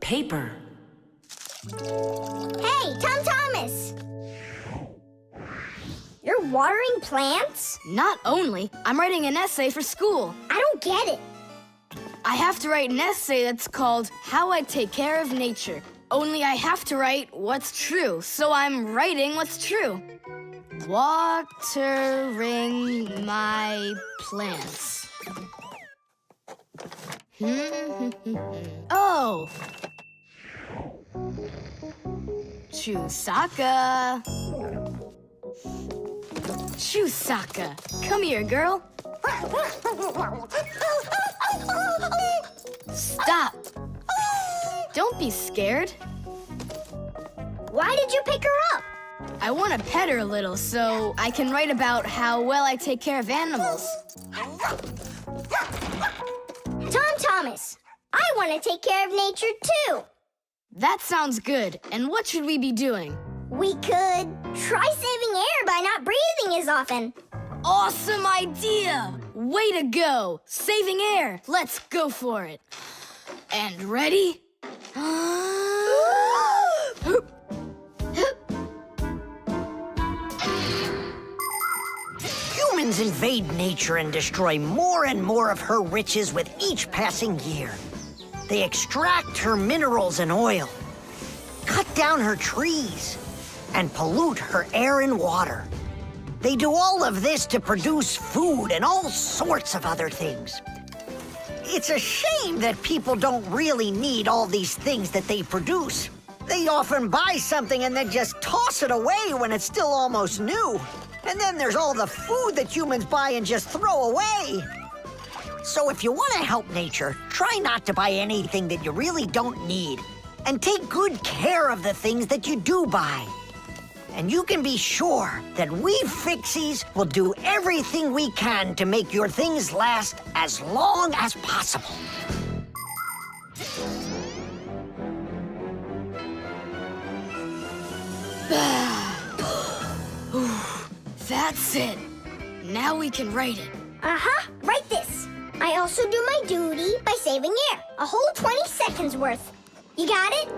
paper. Hey, Tom Thomas! You're watering plants? Not only, I'm writing an essay for school. I don't get it. I have to write an essay that's called How I Take Care of Nature. Only I have to write what's true, so I'm writing what's true. Watering my plants. Oh! Chusaka. Chusaka, come here, girl. Stop. Don't be scared. Why did you pick her up? I want to pet her a little so I can write about how well I take care of animals. Tom Thomas, I want to take care of nature too. That sounds good. And what should we be doing? We could try saving air by not breathing as often. Awesome idea! Way to go! Saving air! Let's go for it. And ready? Humans invade nature and destroy more and more of her riches with each passing year. They extract her minerals and oil, cut down her trees, and pollute her air and water. They do all of this to produce food and all sorts of other things. It's a shame that people don't really need all these things that they produce. They often buy something and then just toss it away when it's still almost new. And then there's all the food that humans buy and just throw away. So if you want to help nature, try not to buy anything that you really don't need. And take good care of the things that you do buy. And you can be sure that we Fixies will do everything we can to make your things last as long as possible. That's it. Now we can write it. Write this. I also do my duty by saving air. A whole 20 seconds worth. You got it?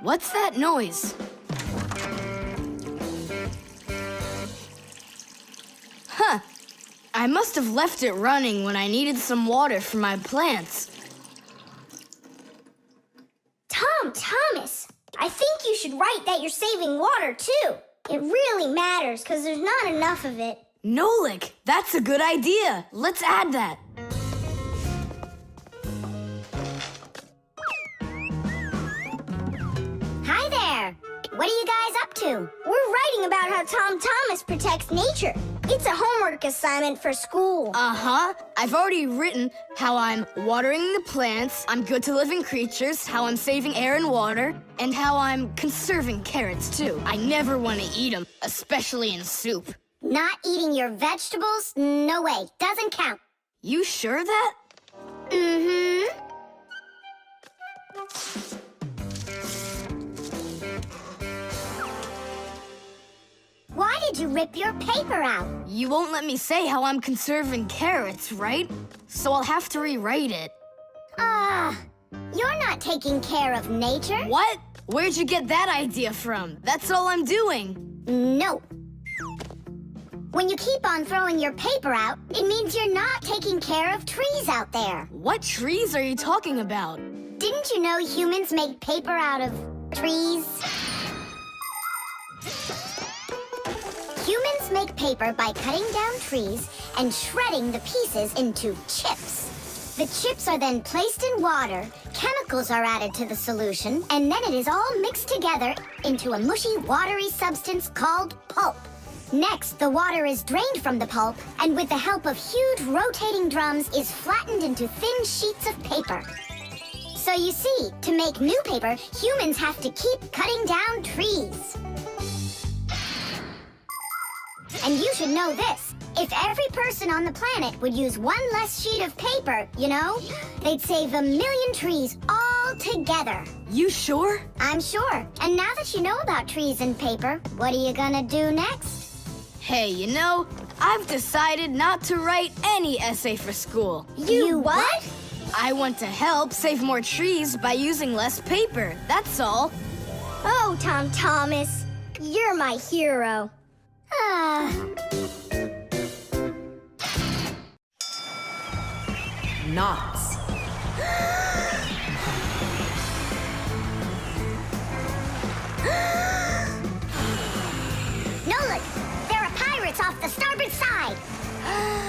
What's that noise? Huh. I must have left it running when I needed some water for my plants. Tom Thomas, I think you should write that you're saving water too. It really matters because there's not enough of it. Nolik, that's a good idea. Let's add that. Hi there. What are you guys up to? We're writing about how Tom Thomas protects nature. It's a homework assignment for school. Uh-huh. I've already written how I'm watering the plants, I'm good to living creatures, how I'm saving air and water, and how I'm conserving carrots, too. I never want to eat them, especially in soup. Not eating your vegetables? No way. Doesn't count. You sure that? Mm-hmm. Why did you rip your paper out? You won't let me say how I'm conserving carrots, right? So I'll have to rewrite it. You're not taking care of nature. What? Where'd you get that idea from? That's all I'm doing. No. When you keep on throwing your paper out, it means you're not taking care of trees out there. What trees are you talking about? Didn't you know humans make paper out of trees? Humans make paper by cutting down trees and shredding the pieces into chips. The chips are then placed in water, chemicals are added to the solution, and then it is all mixed together into a mushy, watery substance called pulp. Next, the water is drained from the pulp, and with the help of huge rotating drums, is flattened into thin sheets of paper. So you see, to make new paper, humans have to keep cutting down trees. And you should know this. If every person on the planet would use one less sheet of paper, you know, they'd save 1 million trees all together. You sure? I'm sure. And now that you know about trees and paper, what are you gonna do next? Hey, you know, I've decided not to write any essay for school. You what? I want to help save more trees by using less paper, that's all. Oh, Tom Thomas, you're my hero. Knots. Nolik, there are pirates off the starboard side.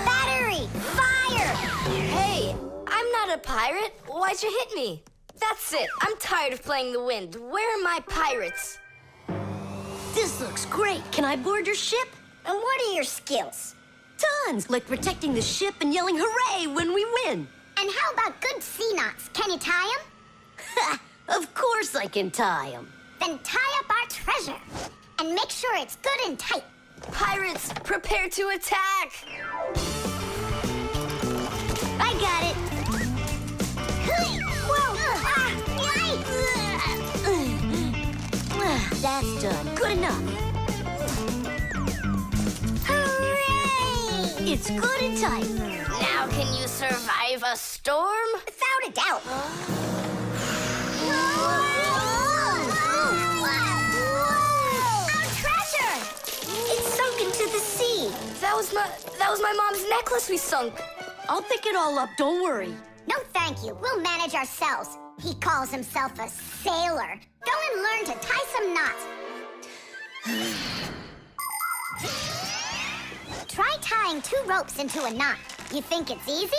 Battery, fire! Hey, I'm not a pirate. Why'd you hit me? That's it. I'm tired of playing the wind. Where are my pirates? This looks great. Can I board your ship? And what are your skills? Tons, like protecting the ship and yelling hooray when we win. And how about good sea knots? Can you tie them? Ha! Of course I can tie them. Then tie up our treasure. And make sure it's good and tight. Pirates, prepare to attack! I got it. Whoa! That's done. Good enough. Hooray! It's good and tight. Now can you survive a storm? Without a doubt. Our treasure! It's sunk into the sea. That was my mom's necklace we sunk. I'll pick it all up, don't worry. No, thank you. We'll manage ourselves. He calls himself a sailor. Go and learn to tie some knots. Try tying 2 ropes into a knot. You think it's easy?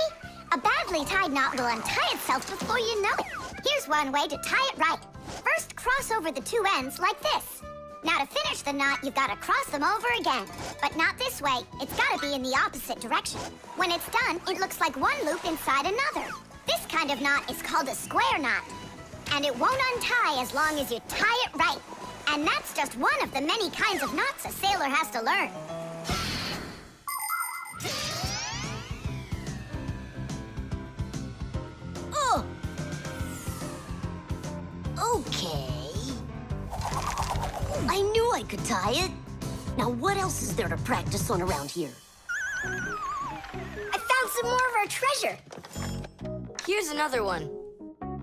A badly tied knot will untie itself before you know it. Here's one way to tie it right. First, cross over the 2 ends like this. Now, to finish the knot, you've got to cross them over again. But not this way. It's got to be in the opposite direction. When it's done, it looks like one loop inside another. This kind of knot is called a square knot. And it won't untie as long as you tie it right. And that's just one of the many kinds of knots a sailor has to learn. Oh! Okay. I knew I could tie it. Now what else is there to practice on around here? I found some more of our treasure. Here's another one.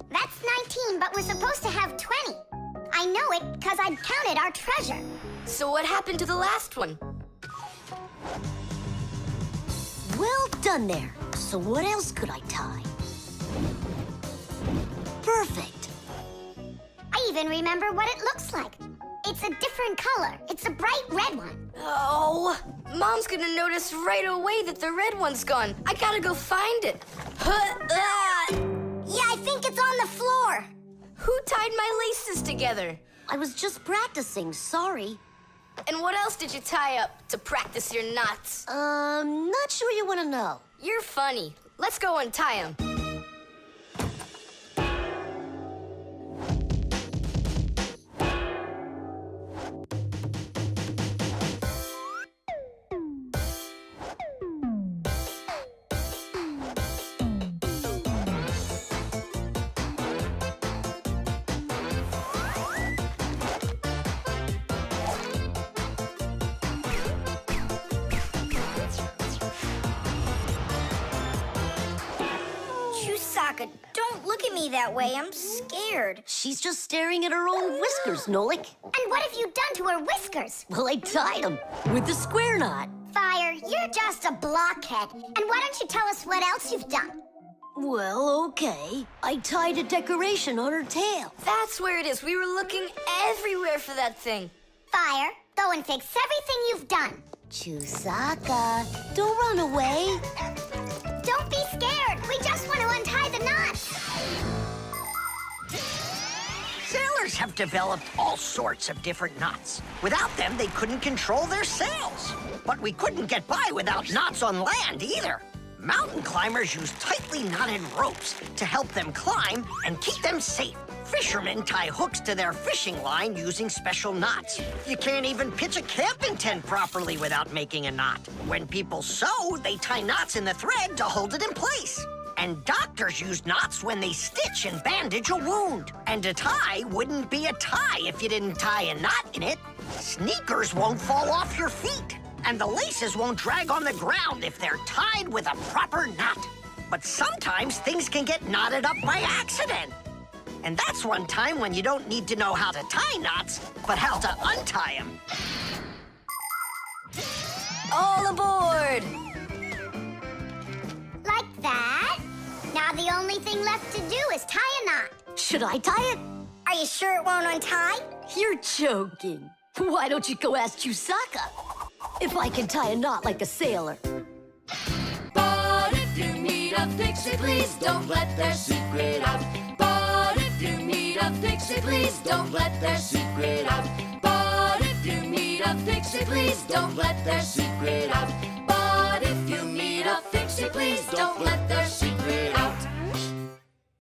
That's 19, but we're supposed to have 20. I know it because I counted our treasure. So what happened to the last one? Well done there. So what else could I tie? Perfect. I even remember what it looks like. It's a different color. It's a bright red one. Oh, Mom's gonna notice right away that the red one's gone. I gotta go find it. Yeah, I think it's on the floor. Who tied my laces together? I was just practicing, sorry. And what else did you tie up to practice your knots? Not sure you want to know. You're funny. Let's go untie them. Don't look at me that way. I'm scared. She's just staring at her own whiskers, Nolik. And what have you done to her whiskers? Well, I tied them with the square knot. Fire, you're just a blockhead. And why don't you tell us what else you've done? Well, okay. I tied a decoration on her tail. That's where it is. We were looking everywhere for that thing. Fire, go and fix everything you've done. Chusaka, don't run away. Don't be scared. We just want to untie the knot. Sailors have developed all sorts of different knots. Without them, they couldn't control their sails. But we couldn't get by without knots on land either. Mountain climbers use tightly knotted ropes to help them climb and keep them safe. Fishermen tie hooks to their fishing line using special knots. You can't even pitch a camping tent properly without making a knot. When people sew, they tie knots in the thread to hold it in place. And doctors use knots when they stitch and bandage a wound. And a tie wouldn't be a tie if you didn't tie a knot in it. Sneakers won't fall off your feet. And the laces won't drag on the ground if they're tied with a proper knot. But sometimes things can get knotted up by accident. And that's one time when you don't need to know how to tie knots, but how to untie them. All aboard! Like that. Now the only thing left to do is tie a knot. Should I tie it? Are you sure it won't untie? You're joking. Why don't you go ask Chusaka if I can tie a knot like a sailor? But if you meet a Fixie, please don't let their secret out. But if you meet a Fixie, please don't let their secret out. But if you meet a Fixie, please don't let their secret out. But if you meet a Fixie, please don't let their secret out.